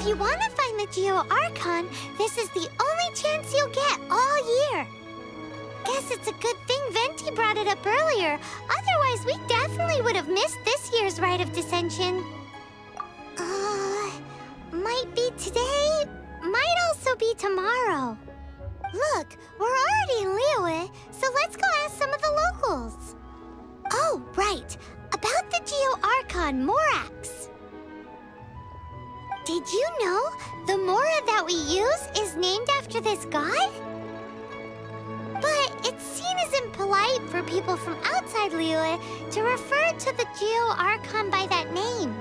If you want to find the Geo Archon, this is the only chance you'll get all year. Guess it's a good thing Venti brought it up earlier. Otherwise, we definitely would have missed this year's Rite of Dissension. Might be today, might also be tomorrow. Look, we're already in Liyue, so let's go ask some of the locals. Oh, right. About the Geo Archon Morax. Did you know the Mora that we use is named after this god? But it's seen as impolite for people from outside Liyue to refer to the Geo Archon by that name.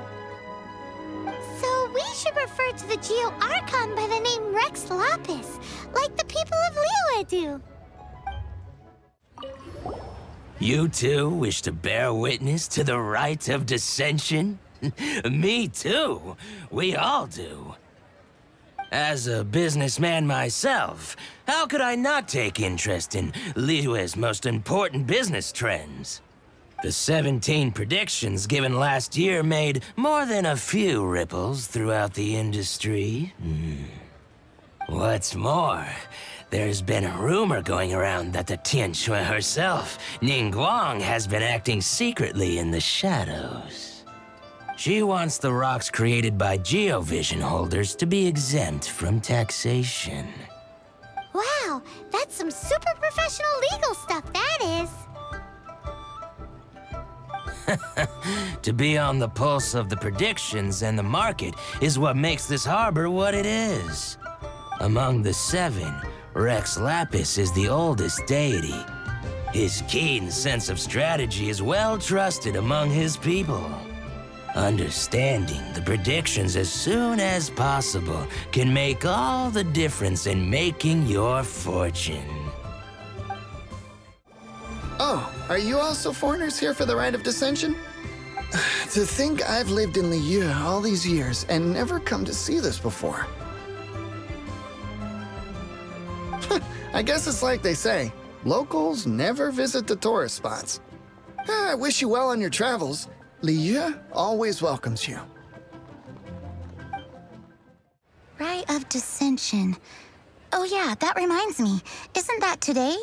So we should refer to the Geo Archon by the name Rex Lapis, like the people of Liyue do. You too wish to bear witness to the rite of dissension? Me too. We all do. As a businessman myself, how could I not take interest in Liyue's most important business trends? The 17 predictions given last year made more than a few ripples throughout the industry. What's more, there's been a rumor going around that the Tianshui herself, Ningguang, has been acting secretly in the shadows. She wants the rocks created by Geovision holders to be exempt from taxation. Wow, that's some super professional legal stuff, that is. To be on the pulse of the predictions and the market is what makes this harbor what it is. Among the 7, Rex Lapis is the oldest deity. His keen sense of strategy is well trusted among his people. Understanding the predictions as soon as possible can make all the difference in making your fortune. Oh, are you also foreigners here for the Rite of Dissension? To think I've lived in Liyue all these years and never come to see this before. I guess it's like they say, locals never visit the tourist spots. I wish you well on your travels. Liyue always welcomes you. Rite of Dissension. Oh yeah, that reminds me. Isn't that today?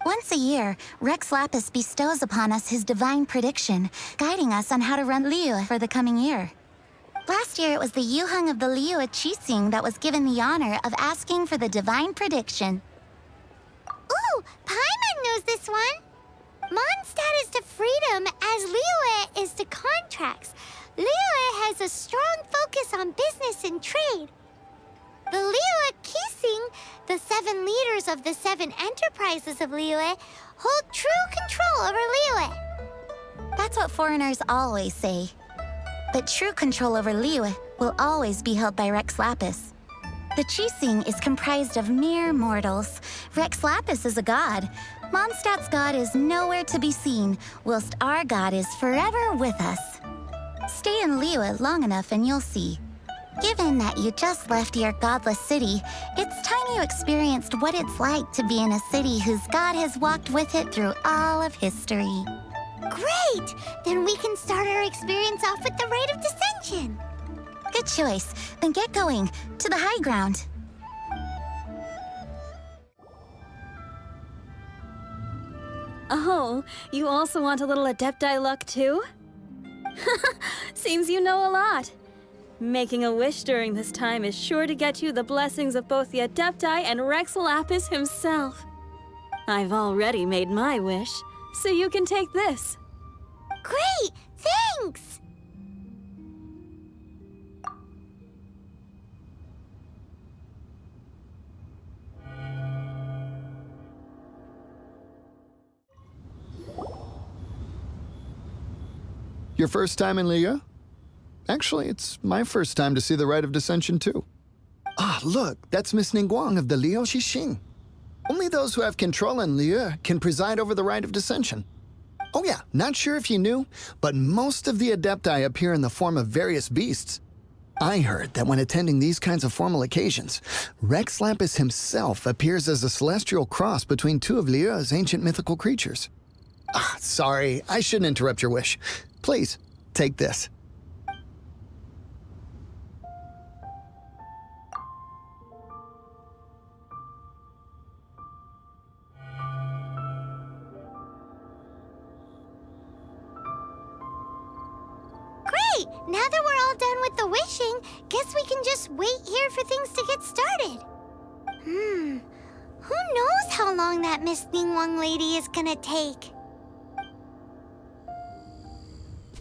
Once a year, Rex Lapis bestows upon us his divine prediction, guiding us on how to run Liyue for the coming year. Last year, it was the Yuheng of the Liyue Qixing that was given the honor of asking for the divine prediction. Ooh, Paimon knows this one. Mondstadt is to freedom as Liyue is to contracts. Liyue has a strong focus on business and trade. The Liyue Qixing, the 7 leaders of the 7 enterprises of Liyue, hold true control over Liyue. That's what foreigners always say. But true control over Liyue will always be held by Rex Lapis. The Qixing is comprised of mere mortals. Rex Lapis is a god. Mondstadt's god is nowhere to be seen, whilst our god is forever with us. Stay in Liyue long enough and you'll see. Given that you just left your godless city, it's time you experienced what it's like to be in a city whose god has walked with it through all of history. Great! Then we can start our experience off with the Rite of Dissension. Good choice. Then get going. To the high ground. Oh, you also want a little Adepti luck too? Seems you know a lot. Making a wish during this time is sure to get you the blessings of both the Adepti and Rex Lapis himself. I've already made my wish, so you can take this. Great! Thanks! Your first time in Liyue? Actually, it's my first time to see the Rite of Dissension, too. Ah, look, that's Miss Ningguang of the Liyue Qixing. Only those who have control in Liyue can preside over the Rite of Dissension. Oh yeah, not sure if you knew, but most of the Adepti appear in the form of various beasts. I heard that when attending these kinds of formal occasions, Rex Lapis himself appears as a celestial cross between 2 of Liyue's ancient mythical creatures. Ah, sorry, I shouldn't interrupt your wish. Please, take this. Now that we're all done with the wishing, guess we can just wait here for things to get started. Who knows how long that Miss Ningguang lady is gonna take?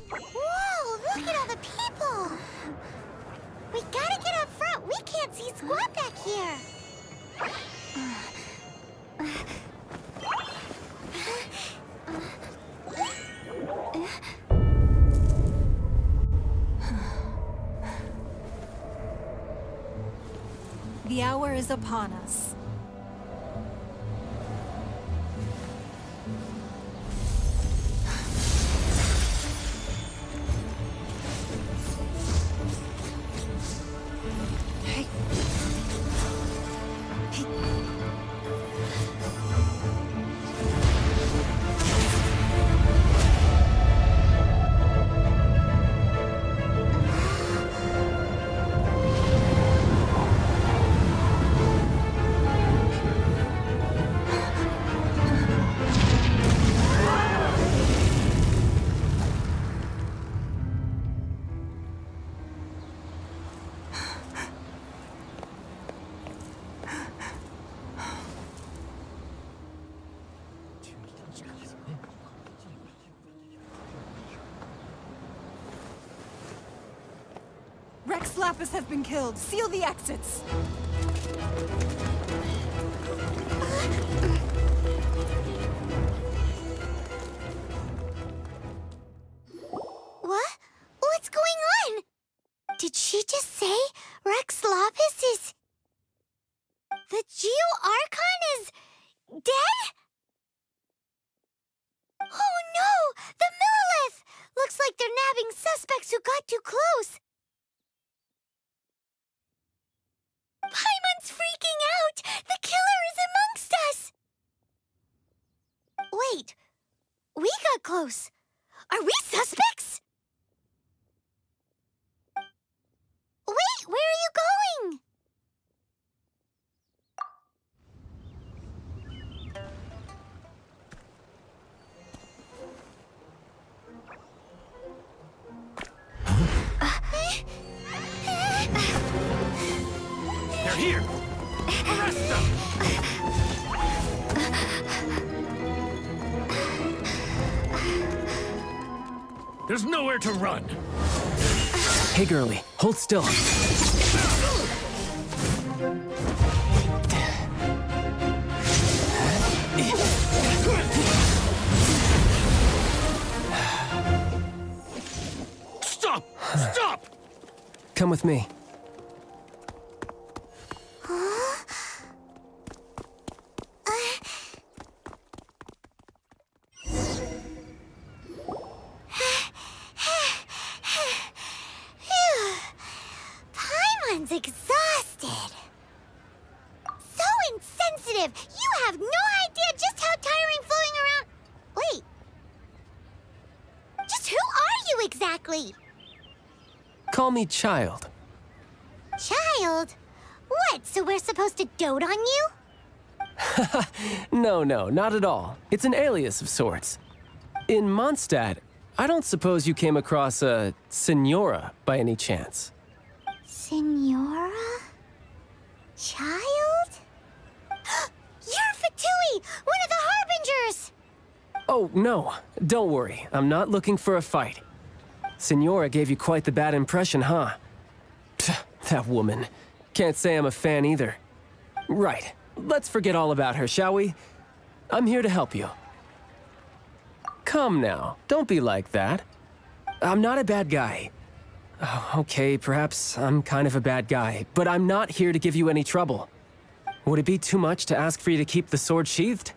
Whoa, look at all the people! We gotta get up front. We can't see squat back here. The hour is upon us. Rex Lapis has been killed. Seal the exits. What? What's going on? Did she just say Rex Lapis is... The Archon is... dead? Oh no! The Monolith! Looks like they're nabbing suspects who got too close. Paimon's freaking out! The killer is amongst us! Wait, we got close. Are we suspects? Wait, where are you going? They're here! Arrest them! There's nowhere to run! Hey, girlie, hold still. Stop! Stop! Come with me. Paimon's exhausted. So insensitive. You have no idea just how tiring floating around... Wait. Just who are you exactly? Call me Child. Child? What, so we're supposed to dote on you? No, not at all. It's an alias of sorts. In Mondstadt, I don't suppose you came across a Senora by any chance. Senora? Child? You're Fatui, one of the Harbingers! Oh, no. Don't worry. I'm not looking for a fight. Senora gave you quite the bad impression, huh? Pfft, that woman. Can't say I'm a fan either. Right. Let's forget all about her, shall we? I'm here to help you. Come now. Don't be like that. I'm not a bad guy. Oh, okay, perhaps I'm kind of a bad guy, but I'm not here to give you any trouble. Would it be too much to ask for you to keep the sword sheathed?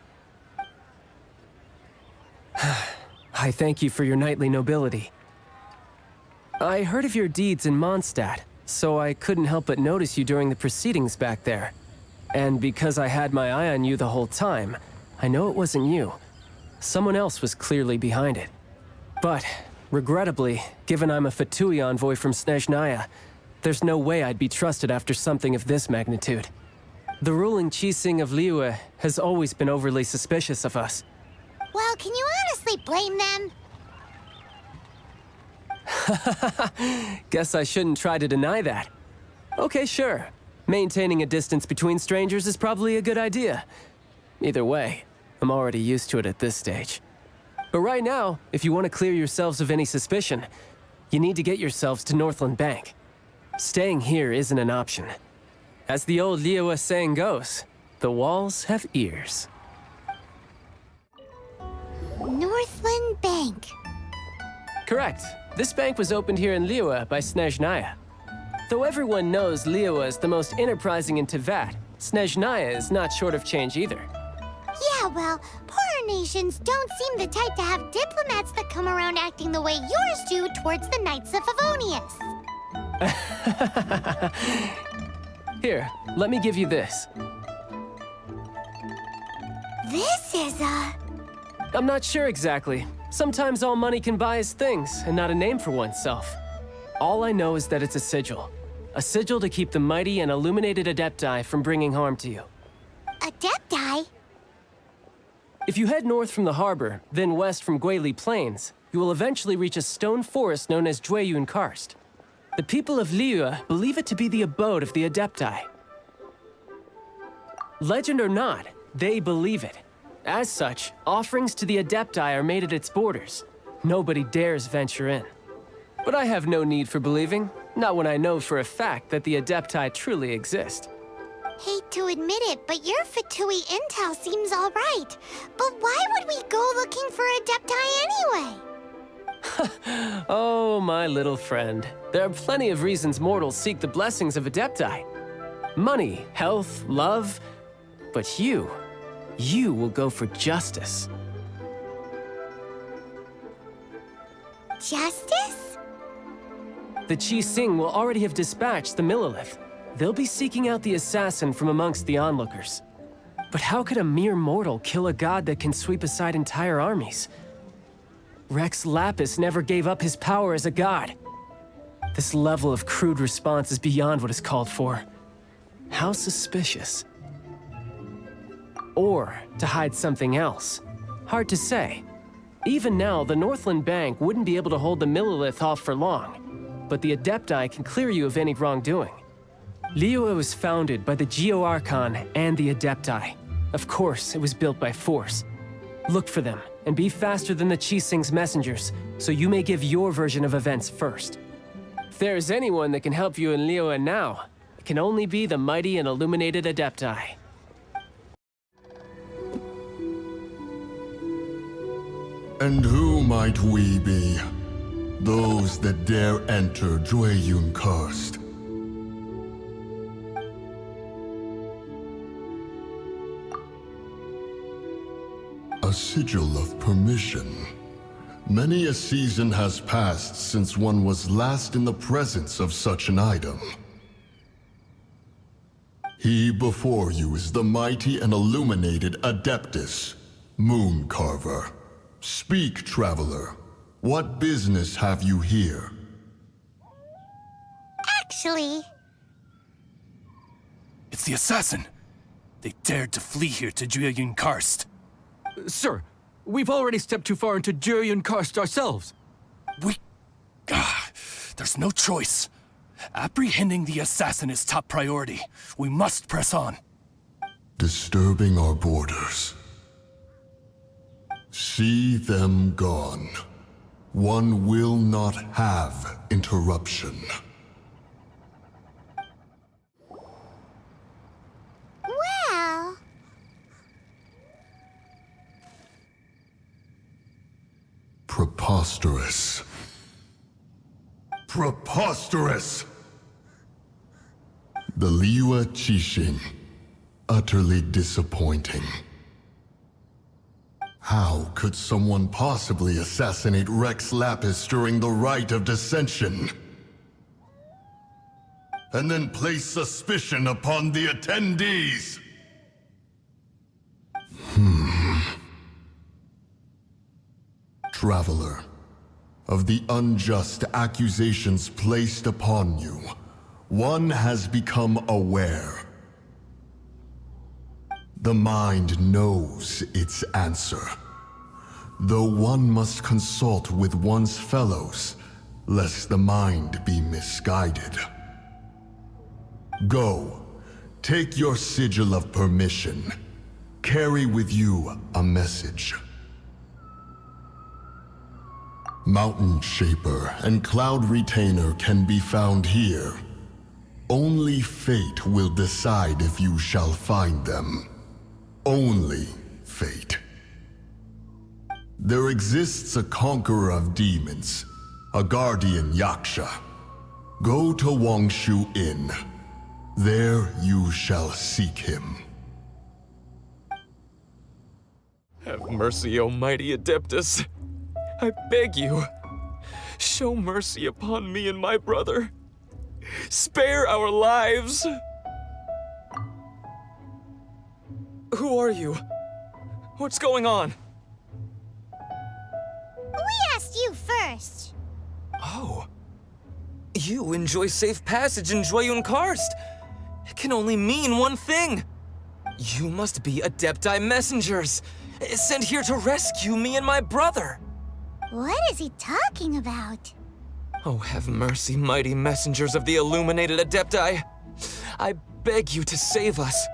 I thank you for your knightly nobility. I heard of your deeds in Mondstadt, so I couldn't help but notice you during the proceedings back there. And because I had my eye on you the whole time, I know it wasn't you. Someone else was clearly behind it. But, regrettably, given I'm a Fatui envoy from Snezhnaya, there's no way I'd be trusted after something of this magnitude. The ruling Qixing of Liyue has always been overly suspicious of us. Well, can you honestly blame them? Guess I shouldn't try to deny that. Okay, sure. Maintaining a distance between strangers is probably a good idea. Either way, I'm already used to it at this stage. But right now, if you want to clear yourselves of any suspicion, you need to get yourselves to Northland Bank. Staying here isn't an option. As the old Liyue saying goes, the walls have ears. Northland Bank. Correct. This bank was opened here in Liyue by Snezhnaya. Though everyone knows Liyue is the most enterprising in Teyvat, Snezhnaya is not short of change either. Yeah, well, poorer nations don't seem the type to have diplomats that come around acting the way yours do towards the Knights of Favonius. Here, let me give you this. This is I'm not sure exactly. Sometimes all money can buy is things, and not a name for oneself. All I know is that it's a sigil. A sigil to keep the mighty and illuminated Adepti from bringing harm to you. Adepti? If you head north from the harbor, then west from Guili Plains, you will eventually reach a stone forest known as Jueyun Karst. The people of Liyue believe it to be the abode of the Adepti. Legend or not, they believe it. As such, offerings to the Adepti are made at its borders. Nobody dares venture in. But I have no need for believing, not when I know for a fact that the Adepti truly exist. Hate to admit it, but your Fatui intel seems all right. But why would we go looking for Adepti anyway? Oh, my little friend. There are plenty of reasons mortals seek the blessings of Adepti. Money, health, love. But you will go for justice. Justice? The Qi Xing will already have dispatched the Monolith. They'll be seeking out the assassin from amongst the onlookers. But how could a mere mortal kill a god that can sweep aside entire armies? Rex Lapis never gave up his power as a god. This level of crude response is beyond what is called for. How suspicious. Or to hide something else. Hard to say. Even now, the Northland Bank wouldn't be able to hold the Monolith off for long, but the Adepti can clear you of any wrongdoing. Liyue was founded by the Geo-Archon and the Adepti. Of course, it was built by force. Look for them, and be faster than the Qi Xing's messengers, so you may give your version of events first. If there is anyone that can help you in Liyue now, it can only be the mighty and illuminated Adepti. And who might we be? Those that dare enter Jueyun Karst. A sigil of permission. Many a season has passed since one was last in the presence of such an item. He before you is the mighty and illuminated Adeptus, Moon Carver. Speak, traveler. What business have you here? Actually... It's the assassin. They dared to flee here to Jueyun Karst. Sir, we've already stepped too far into Jueyun Karst ourselves. There's no choice. Apprehending the assassin is top priority. We must press on. Disturbing our borders. See them gone. One will not have interruption. Well... Preposterous. Preposterous! The Liyue Qixing. Utterly disappointing. How could someone possibly assassinate Rex Lapis during the Rite of Dissension? And then place suspicion upon the attendees? Traveler, of the unjust accusations placed upon you, one has become aware. The mind knows its answer. Though one must consult with one's fellows, lest the mind be misguided. Go, take your sigil of permission. Carry with you a message. Mountain Shaper and Cloud Retainer can be found here. Only fate will decide if you shall find them. Only fate. There exists a conqueror of demons, a guardian Yaksha. Go to Wangshu Inn. There you shall seek him. Have mercy, O mighty Adeptus. I beg you, show mercy upon me and my brother. Spare our lives. Who are you? What's going on? We asked you first. Oh. You enjoy safe passage in Jueyun Karst. It can only mean one thing. You must be Adepti messengers, sent here to rescue me and my brother. What is he talking about? Oh, have mercy, mighty messengers of the illuminated Adepti. I beg you to save us.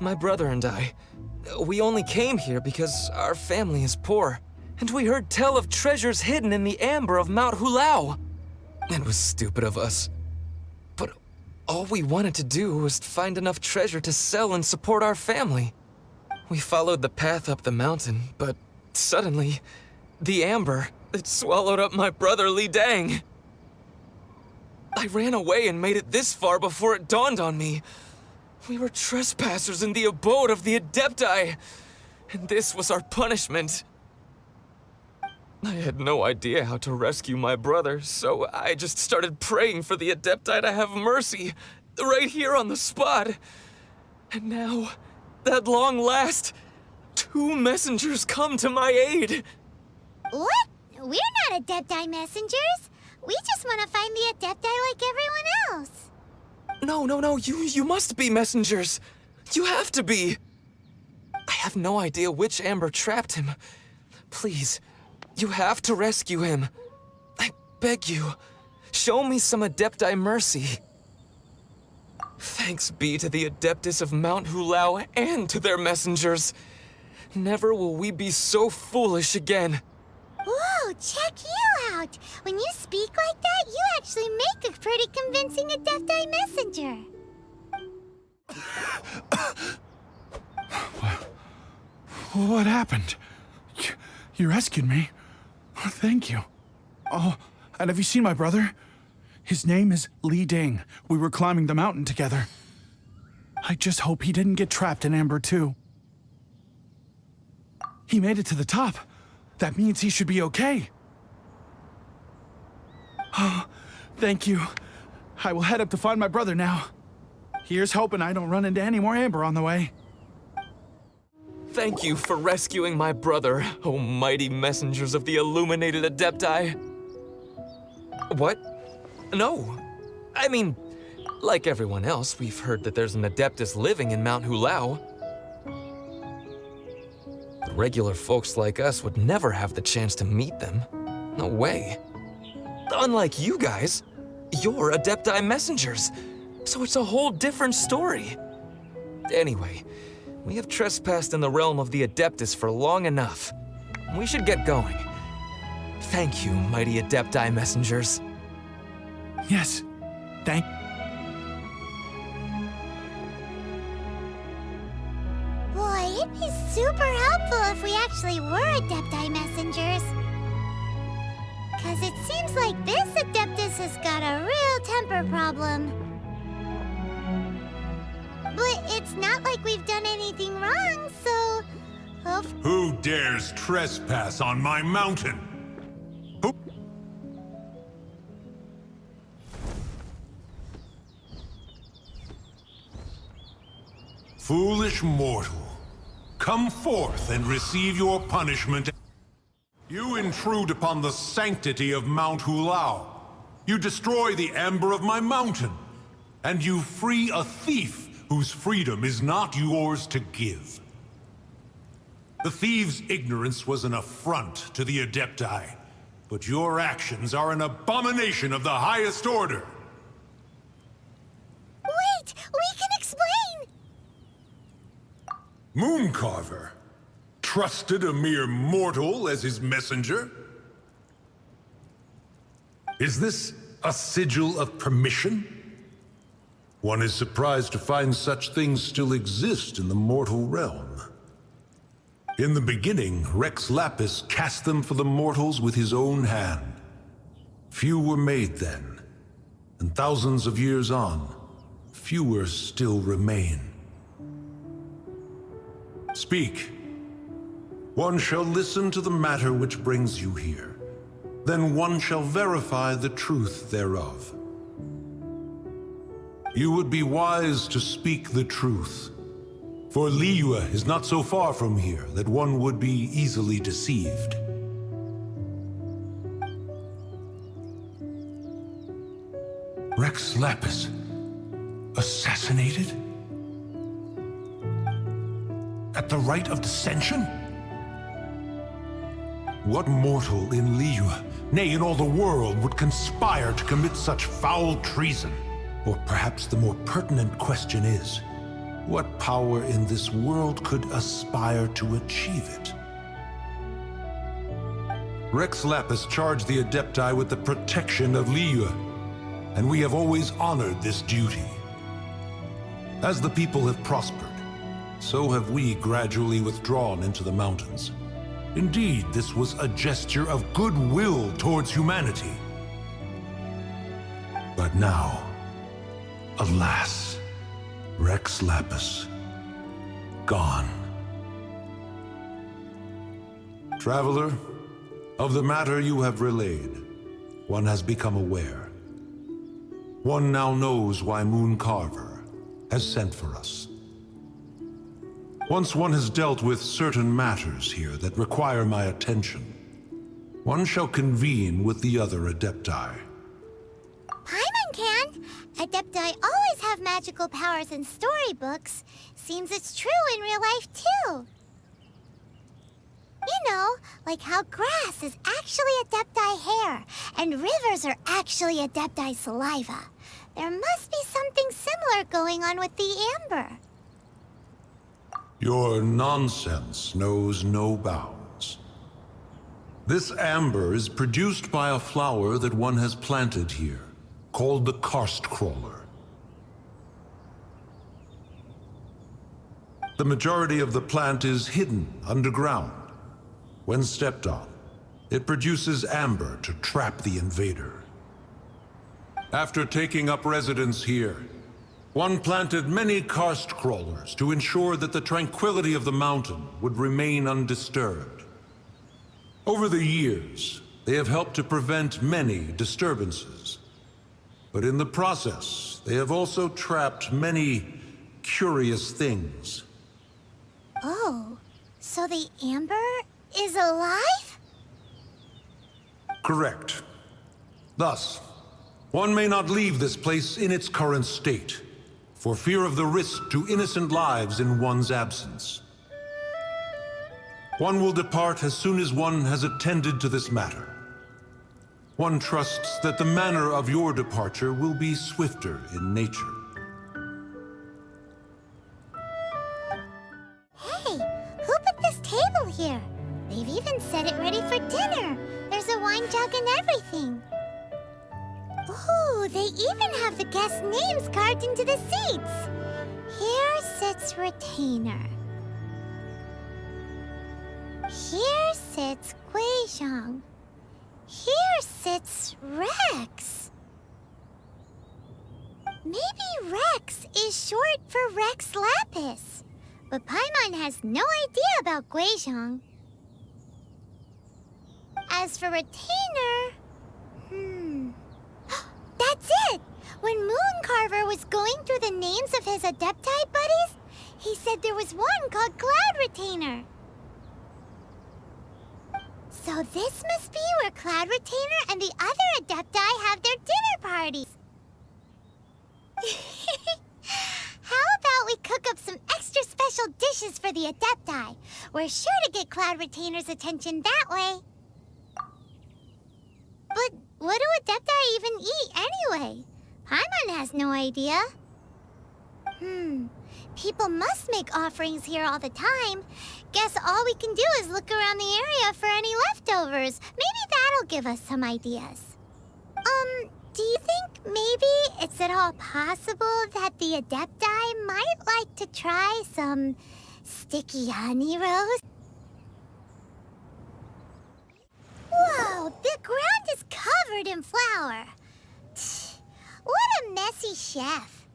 My brother and I, we only came here because our family is poor, and we heard tell of treasures hidden in the amber of Mount Hulao. It was stupid of us. But all we wanted to do was find enough treasure to sell and support our family. We followed the path up the mountain, but suddenly, the amber, it swallowed up my brother Li Dang. I ran away and made it this far before it dawned on me. We were trespassers in the abode of the Adepti, and this was our punishment. I had no idea how to rescue my brother, so I just started praying for the Adepti to have mercy, right here on the spot. And now, at long last, 2 messengers come to my aid. What? We're not Adepti messengers. We just want to find the Adepti like everyone else. No, you must be messengers. You have to be. I have no idea which amber trapped him. Please, you have to rescue him. I beg you, show me some Adepti mercy. Thanks be to the Adeptus of Mount Hulao and to their messengers. Never will we be so foolish again. Whoa, check you out! When you speak like that, you actually make a pretty convincing Adepti messenger. What happened? You rescued me. Thank you. Oh, and have you seen my brother? His name is Li Ding. We were climbing the mountain together. I just hope he didn't get trapped in Amber too. He made it to the top. That means he should be okay. Oh, thank you. I will head up to find my brother now. Here's hoping I don't run into any more Amber on the way. Thank you for rescuing my brother, O mighty messengers of the illuminated Adepti. What? No. I mean, like everyone else, we've heard that there's an Adeptus living in Mount Hulao. Regular folks like us would never have the chance to meet them. No way. Unlike you guys, you're Adepti messengers, so it's a whole different story. Anyway, we have trespassed in the realm of the Adeptus for long enough. We should get going. Thank you, mighty Adepti messengers. Yes, thank... Boy, it'd be super helpful if we actually were Adepti messengers. Cause it seems like this Adeptus has got a real temper problem. But it's not like we've done anything wrong, so... Who dares trespass on my mountain? Who... Foolish mortal, come forth and receive your punishment. You intrude upon the sanctity of Mount Hulao. You destroy the amber of my mountain. And you free a thief whose freedom is not yours to give. The thief's ignorance was an affront to the Adepti. but your actions are an abomination of the highest order. Wait! We can explain! Mooncarver trusted a mere mortal as his messenger? Is this a sigil of permission? One is surprised to find such things still exist in the mortal realm. In the beginning, Rex Lapis cast them for the mortals with his own hand. Few were made then, and thousands of years on, fewer still remain. Speak. One shall listen to the matter which brings you here. Then one shall verify the truth thereof. You would be wise to speak the truth. For Liyue is not so far from here that one would be easily deceived. Rex Lapis assassinated? At the rite of dissension? What mortal in Liyue, nay, in all the world, would conspire to commit such foul treason? Or perhaps the more pertinent question is, what power in this world could aspire to achieve it? Rex Lapis charged the Adepti with the protection of Liyue, and we have always honored this duty. As the people have prospered, so have we gradually withdrawn into the mountains. Indeed, this was a gesture of goodwill towards humanity. But now, alas, Rex Lapis, gone. Traveler, of the matter you have relayed, one has become aware. One now knows why Mooncarver has sent for us. Once one has dealt with certain matters here that require my attention, one shall convene with the other Adepti. Paimon can! Adepti always have magical powers in storybooks. Seems it's true in real life, too. You know, like how grass is actually Adepti hair, and rivers are actually Adepti saliva. There must be something similar going on with the amber. Your nonsense knows no bounds. This amber is produced by a flower that one has planted here, called the karst crawler. The majority of the plant is hidden underground. When stepped on, it produces amber to trap the invader. After taking up residence here, one planted many karst crawlers to ensure that the tranquility of the mountain would remain undisturbed. Over the years, they have helped to prevent many disturbances. But in the process, they have also trapped many curious things. Oh, so the amber is alive? Correct. Thus, one may not leave this place in its current state, for fear of the risk to innocent lives in one's absence. One will depart as soon as one has attended to this matter. One trusts that the manner of your departure will be swifter in nature. Hey, who put this table here? They've even set it ready for dinner. There's a wine jug and everything. Ooh, they even have the guests' names carved into the seats. Here sits Retainer. Here sits Guizhong. Here sits Rex. Maybe Rex is short for Rex Lapis. But Paimon has no idea about Guizhong. As for Retainer... That's it! When Mooncarver was going through the names of his Adepti buddies, he said there was one called Cloud Retainer. So this must be where Cloud Retainer and the other Adepti have their dinner parties. How about we cook up some extra special dishes for the Adepti? We're sure to get Cloud Retainer's attention that way. But what do Adepti even eat anyway? Paimon has no idea. People must make offerings here all the time. Guess all we can do is look around the area for any leftovers. Maybe that'll give us some ideas. Do you think maybe it's at all possible that the Adepti might like to try some sticky honey roast? Whoa, the ground is covered in flour. What a messy chef.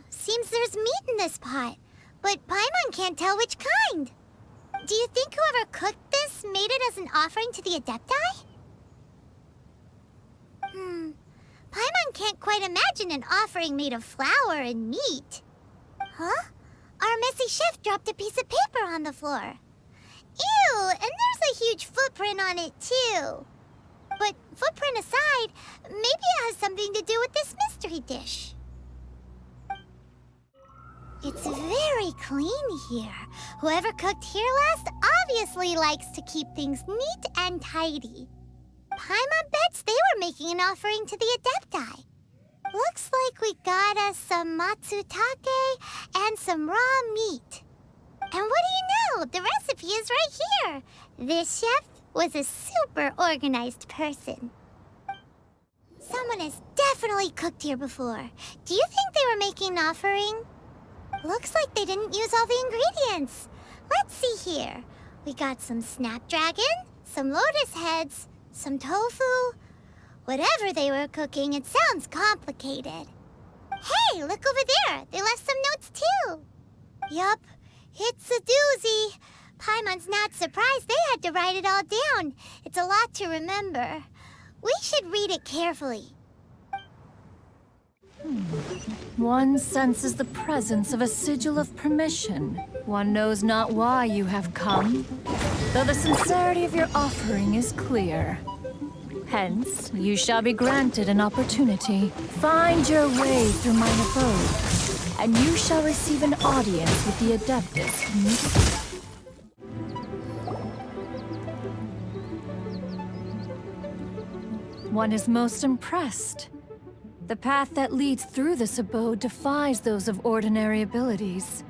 Seems there's meat in this pot, but Paimon can't tell which kind. Do you think whoever cooked this made it as an offering to the Adepti? Paimon can't quite imagine an offering made of flour and meat. Huh? Our messy chef dropped a piece of paper on the floor. Ew, and there's a huge footprint on it too. But footprint aside, maybe it has something to do with this mystery dish. It's very clean here. Whoever cooked here last obviously likes to keep things neat and tidy. Paimon bets they were making an offering to the Adepti. Looks like we got us some matsutake and some raw meat. And what do you know? The recipe is right here. This chef was a super organized person. Someone has definitely cooked here before. Do you think they were making an offering? Looks like they didn't use all the ingredients. Let's see here. We got some snapdragon, some lotus heads, some tofu. Whatever they were cooking, it sounds complicated. Hey, look over there. They left some notes too. Yup, it's a doozy. Paimon's not surprised they had to write it all down. It's a lot to remember. We should read it carefully. One senses the presence of a sigil of permission. One knows not why you have come, though the sincerity of your offering is clear. Hence, you shall be granted an opportunity. Find your way through my abode, and you shall receive an audience with the Adeptus. One is most impressed. The path that leads through this abode defies those of ordinary abilities.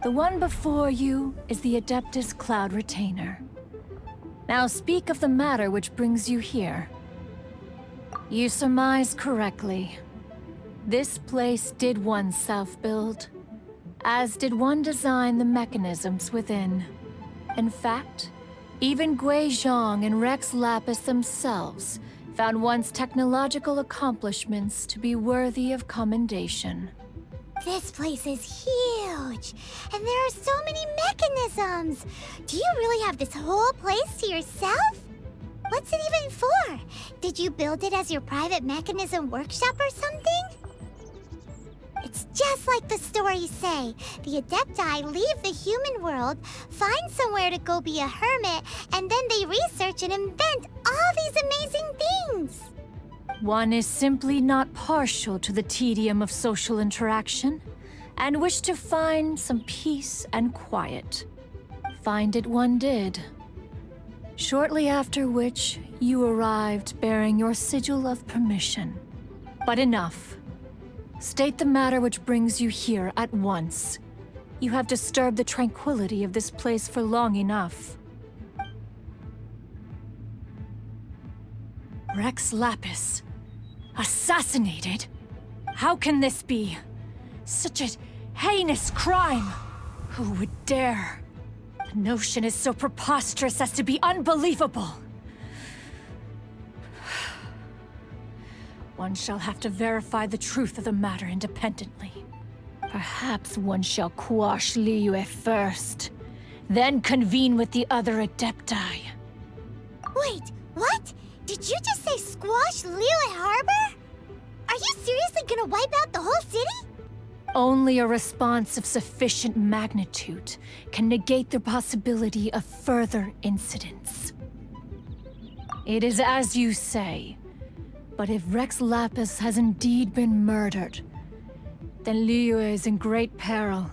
The one before you is the Adeptus Cloud Retainer. Now speak of the matter which brings you here. You surmise correctly. This place did one self-build, as did one design the mechanisms within. In fact, even Gui Zhang and Rex Lapis themselves found one's technological accomplishments to be worthy of commendation. This place is huge, and there are so many mechanisms. Do you really have this whole place to yourself? What's it even for? Did you build it as your private mechanism workshop or something? It's just like the stories say. The Adepti leave the human world, find somewhere to go be a hermit, and then they research and invent all these amazing things. One is simply not partial to the tedium of social interaction, and wished to find some peace and quiet. Find it one did. Shortly after which, you arrived bearing your sigil of permission. But enough. State the matter which brings you here at once. You have disturbed the tranquility of this place for long enough. Rex Lapis. Assassinated? How can this be? Such a heinous crime! Who would dare? The notion is so preposterous as to be unbelievable. One shall have to verify the truth of the matter independently. Perhaps one shall quash Liyue first, then convene with the other Adepti. Wait, what? Did you just say squash Liyue Harbor? Are you seriously gonna wipe out the whole city? Only a response of sufficient magnitude can negate the possibility of further incidents. It is as you say, but if Rex Lapis has indeed been murdered, then Liyue is in great peril.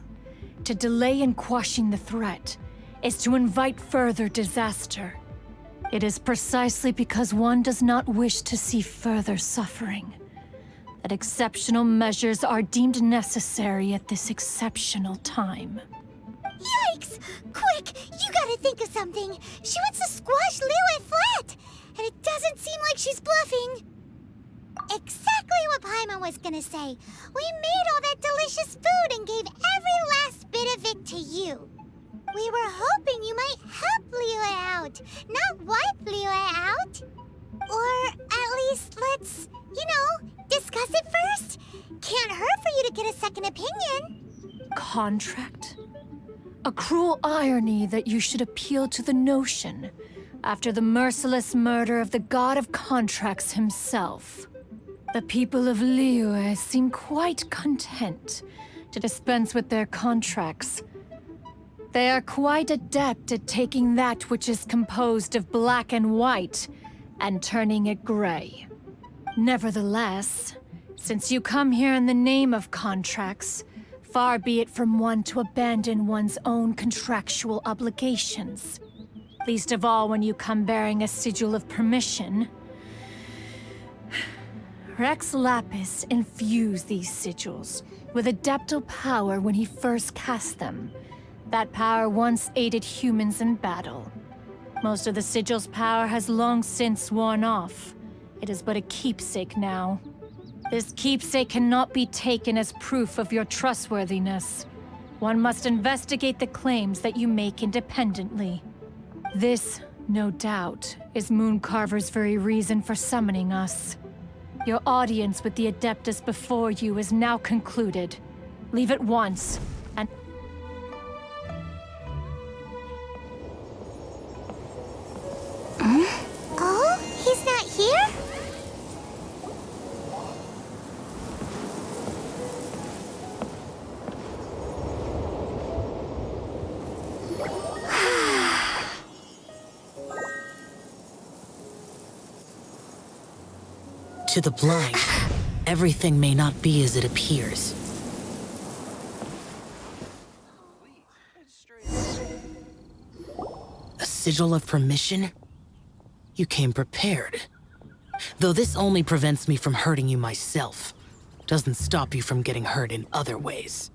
To delay in quashing the threat is to invite further disaster. It is precisely because one does not wish to see further suffering that exceptional measures are deemed necessary at this exceptional time. Yikes! Quick, you gotta think of something. She wants to squash Liyue flat, and it doesn't seem like she's bluffing. Exactly what Paimon was gonna say. We made all that delicious food and gave every last bit of it to you. We were hoping you might help Liyue out, not wipe Liyue out. Or at least let's, discuss it first. Can't hurt for you to get a second opinion. Contract? A cruel irony that you should appeal to the notion after the merciless murder of the god of contracts himself. The people of Liyue seem quite content to dispense with their contracts. They are quite adept at taking that which is composed of black and white and turning it gray. Nevertheless, since you come here in the name of contracts, far be it from one to abandon one's own contractual obligations. Least of all when you come bearing a sigil of permission. Rex Lapis infused these sigils with adeptal power when he first cast them. That power once aided humans in battle. Most of the sigil's power has long since worn off. It is but a keepsake now. This keepsake cannot be taken as proof of your trustworthiness. One must investigate the claims that you make independently. This, no doubt, is Mooncarver's very reason for summoning us. Your audience with the Adeptus before you is now concluded. Leave at once, and... Oh, he's not here? To the blind, everything may not be as it appears. A sigil of permission? You came prepared. Though this only prevents me from hurting you myself, doesn't stop you from getting hurt in other ways.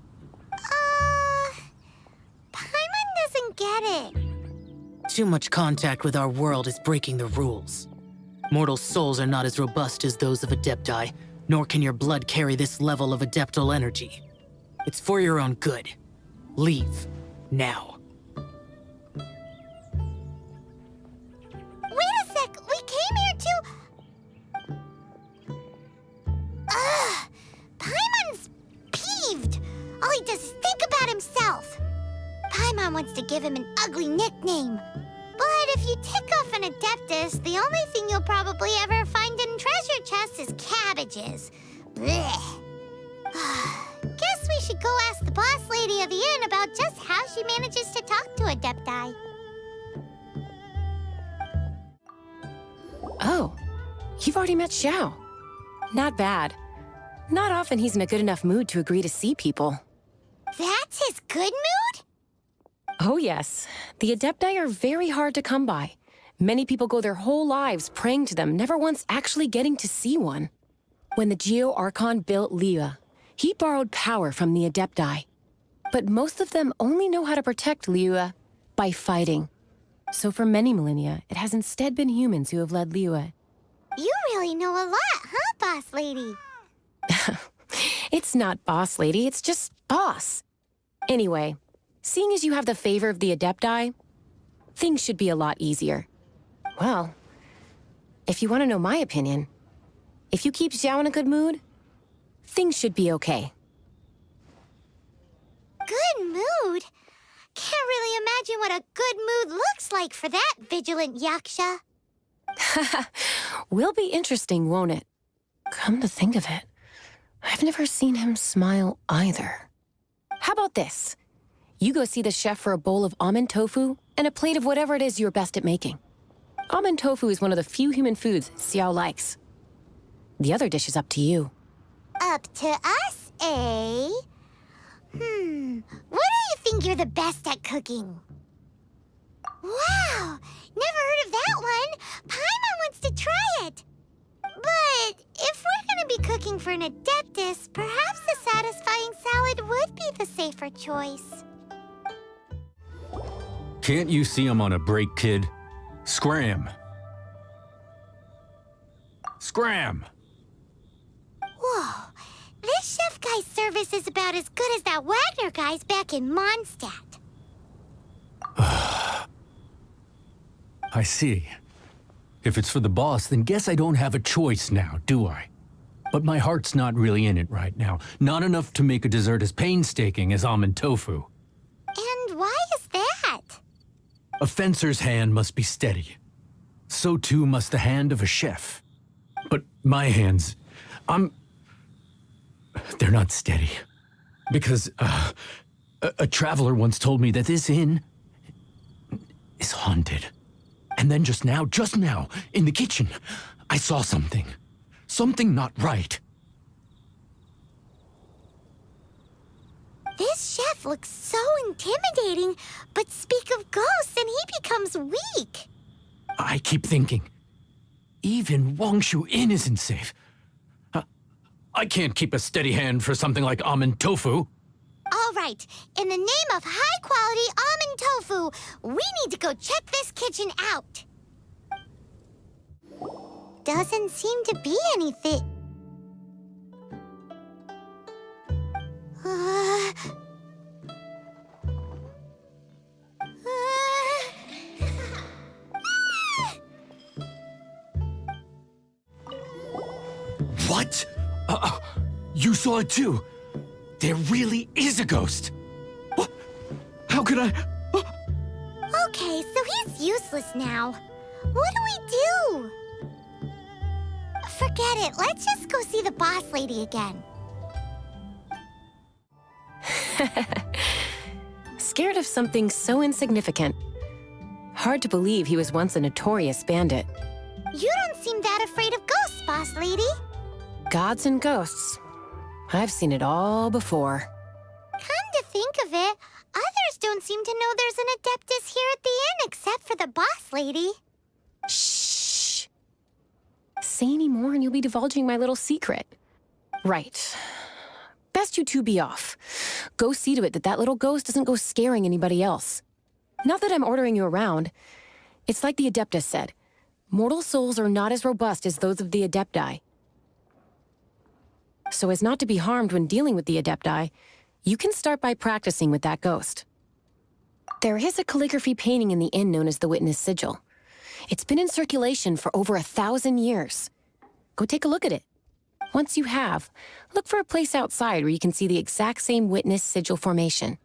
Paimon doesn't get it. Too much contact with our world is breaking the rules. Mortal souls are not as robust as those of Adepti, nor can your blood carry this level of adeptal energy. It's for your own good. Leave. Now. Wait a sec! We came here to... Paimon's peeved! All he does is think about himself. Paimon wants to give him an ugly nickname. But if you tick off an Adeptus, the only thing you'll probably ever find in treasure chests is cabbages. Blech. Guess we should go ask the boss lady of the inn about just how she manages to talk to Adepti. Oh, you've already met Xiao. Not bad. Not often he's in a good enough mood to agree to see people. That's his good mood? Oh yes. The Adepti are very hard to come by. Many people go their whole lives praying to them, never once actually getting to see one. When the Archon built Liyue, he borrowed power from the Adepti. But most of them only know how to protect Liyue by fighting. So for many millennia, it has instead been humans who have led Liyue. You really know a lot, huh, boss lady? It's not boss lady, it's just boss. Anyway, seeing as you have the favor of the Adepti, things should be a lot easier. Well, if you want to know my opinion, if you keep Xiao in a good mood, things should be okay. Good mood? Can't really imagine what a good mood looks like for that vigilant Yaksha. Will be interesting, won't it? Come to think of it, I've never seen him smile either. How about this? You go see the chef for a bowl of almond tofu and a plate of whatever it is you're best at making. Almond tofu is one of the few human foods Xiao likes. The other dish is up to you. Up to us, eh? What do you think you're the best at cooking? Wow! Never heard of that one! Paimon wants to try it! But if we're gonna be cooking for an Adeptus, perhaps a satisfying salad would be the safer choice. Can't you see I'm on a break, kid? Scram! Scram! Whoa! This chef guy's service is about as good as that Wagner guy's back in Mondstadt. I see. If it's for the boss, then guess I don't have a choice now, do I? But my heart's not really in it right now. Not enough to make a dessert as painstaking as almond tofu. And why is that? A fencer's hand must be steady. So too must the hand of a chef. But my hands, they're not steady. Because a traveler once told me that this inn is haunted. And then just now, in the kitchen, I saw something. Something not right. This chef looks so intimidating, but speak of ghosts and he becomes weak. I keep thinking, even Wangshu Inn isn't safe. I can't keep a steady hand for something like almond tofu. All right, in the name of high-quality almond tofu, we need to go check this kitchen out. Doesn't seem to be anything. What? You saw it too? There really is a ghost! What? How could I... Okay, so he's useless now. What do we do? Forget it. Let's just go see the boss lady again. Scared of something so insignificant. Hard to believe he was once a notorious bandit. You don't seem that afraid of ghosts, boss lady. Gods and ghosts. I've seen it all before. Come to think of it, others don't seem to know there's an Adeptus here at the inn except for the boss lady. Shh. Say any more and you'll be divulging my little secret. Right. Best you two be off. Go see to it that little ghost doesn't go scaring anybody else. Not that I'm ordering you around. It's like the Adeptus said. Mortal souls are not as robust as those of the Adepti. So as not to be harmed when dealing with the Adepti, you can start by practicing with that ghost. There is a calligraphy painting in the inn known as the Witness Sigil. It's been in circulation for over 1,000 years. Go take a look at it. Once you have, look for a place outside where you can see the exact same Witness Sigil formation.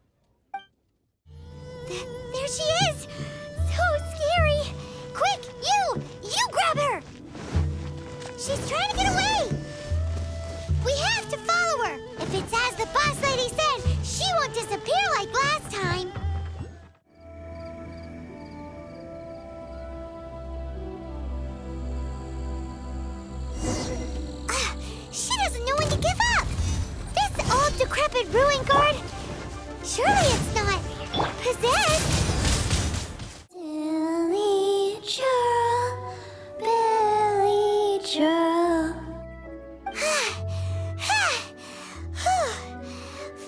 There she is! So scary! Quick, you grab her! She's trying to get away! We have to follow her! If it's as the boss lady said, she won't disappear like last time! She doesn't know when to give up! This old decrepit ruin guard... Surely it's not... possessed? Billy Joe, Billy Joe.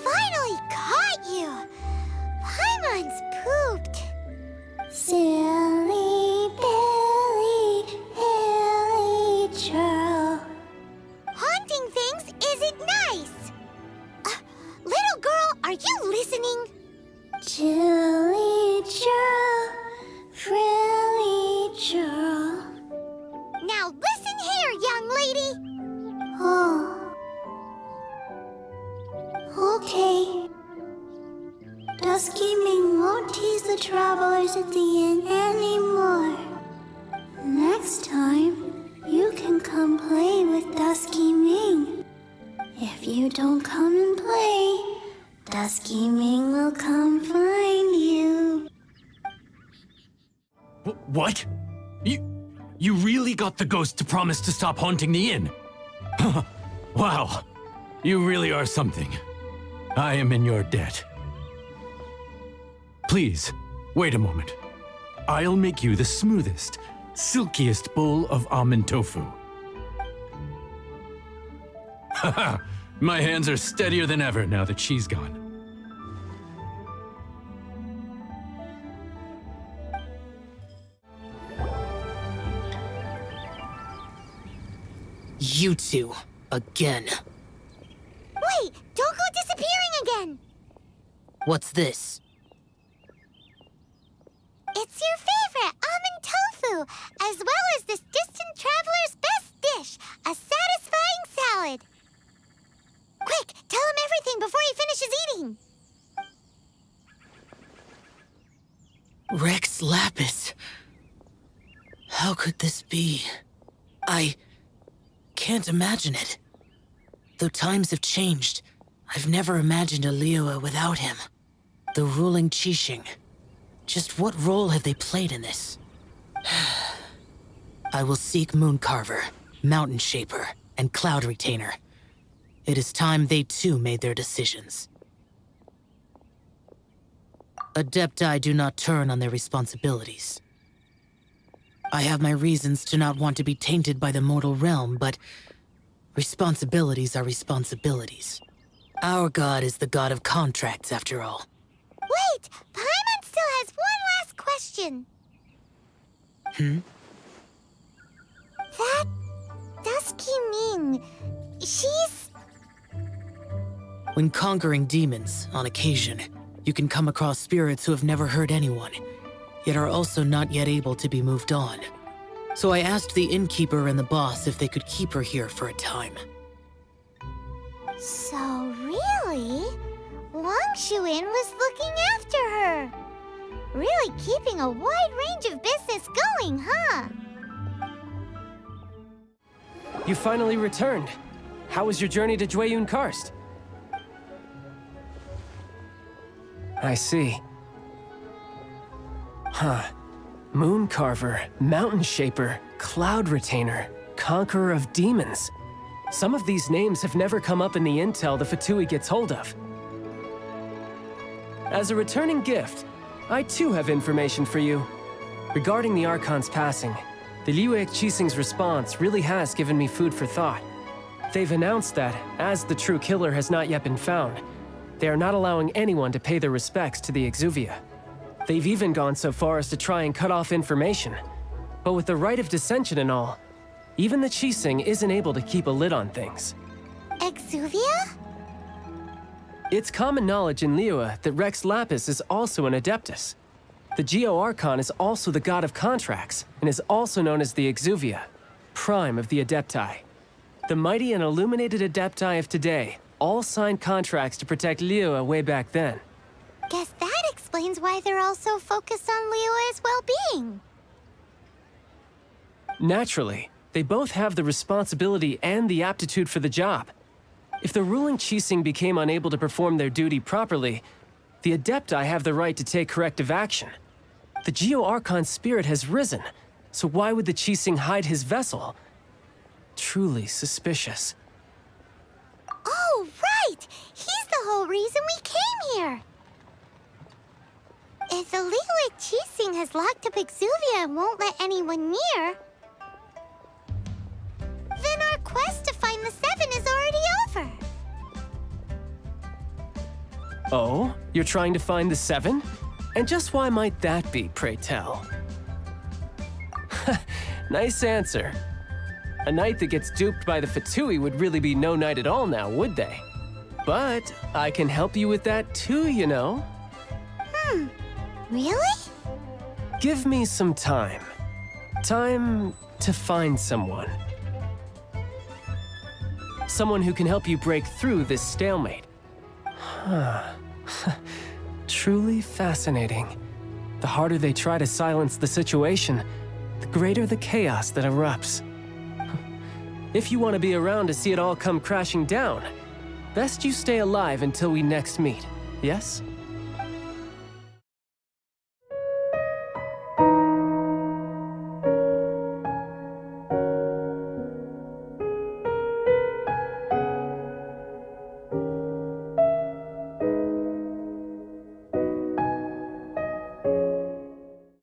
Finally caught you! Paimon's pooped. Silly Billy, Billy Joe. Haunting things isn't nice. Little girl, are you listening? Jilly Joe, Frilly Joe. Now listen here, young lady. Oh. Okay. Dusky Ming won't tease the travelers at the inn anymore. Next time, you can come play with Dusky Ming. If you don't come and play, Dusky Ming will come find you. What? You really got the ghost to promise to stop haunting the inn? Wow. You really are something. I am in your debt. Please, wait a moment. I'll make you the smoothest, silkiest bowl of almond tofu. Haha, my hands are steadier than ever now that she's gone. You two, again. Wait, don't go disappearing again! What's this? It's your favorite, almond tofu, as well as this distant traveler's best dish, a satisfying salad. Quick, tell him everything before he finishes eating. Rex Lapis. How could this be? I can't imagine it. Though times have changed, I've never imagined a Liyue without him. The ruling Qixing. Just what role have they played in this? I will seek Mooncarver, Mountain Shaper, and Cloud Retainer. It is time they too made their decisions. Adepti do not turn on their responsibilities. I have my reasons to not want to be tainted by the mortal realm, but responsibilities are responsibilities. Our god is the god of contracts, after all. Wait! Paimon still has one last question. That Dusky Ming, she's... When conquering demons, on occasion, you can come across spirits who have never hurt anyone, yet are also not yet able to be moved on. So I asked the innkeeper and the boss if they could keep her here for a time. So really, Wang Shuin was looking after her. Really keeping a wide range of business going, huh? You finally returned. How was your journey to Jueyun Karst? I see. Huh. Mooncarver, Mountain Shaper, Cloud Retainer, Conqueror of Demons. Some of these names have never come up in the intel the Fatui gets hold of. As a returning gift, I too have information for you. Regarding the Archon's passing, the Liyue Qixing's response really has given me food for thought. They've announced that, as the true killer has not yet been found, they are not allowing anyone to pay their respects to the Exuvia. They've even gone so far as to try and cut off information. But with the right of dissension and all, even the Qixing isn't able to keep a lid on things. Exuvia? It's common knowledge in Liyue that Rex Lapis is also an Adeptus. The Geo Archon is also the god of contracts, and is also known as the Exuvia, prime of the Adepti. The mighty and illuminated Adepti of today all signed contracts to protect Liyue way back then. Guess that explains why they're all so focused on Liyue's well-being. Naturally, they both have the responsibility and the aptitude for the job. If the ruling Qixing became unable to perform their duty properly, the Adepti have the right to take corrective action. The Geo Archon's spirit has risen, so why would the Qixing hide his vessel? Truly suspicious. Oh, right! He's the whole reason we came here! If the Liyue Qixing has locked up Exuvia and won't let anyone near, then our quest to find the Seven is already over. Oh? You're trying to find the Seven? And just why might that be, pray tell? Nice answer. A knight that gets duped by the Fatui would really be no knight at all now, would they? But I can help you with that too, you know. Really? Give me some time. Time to find someone. Someone who can help you break through this stalemate. Truly fascinating. The harder they try to silence the situation, the greater the chaos that erupts. If you want to be around to see it all come crashing down, best you stay alive until we next meet, yes?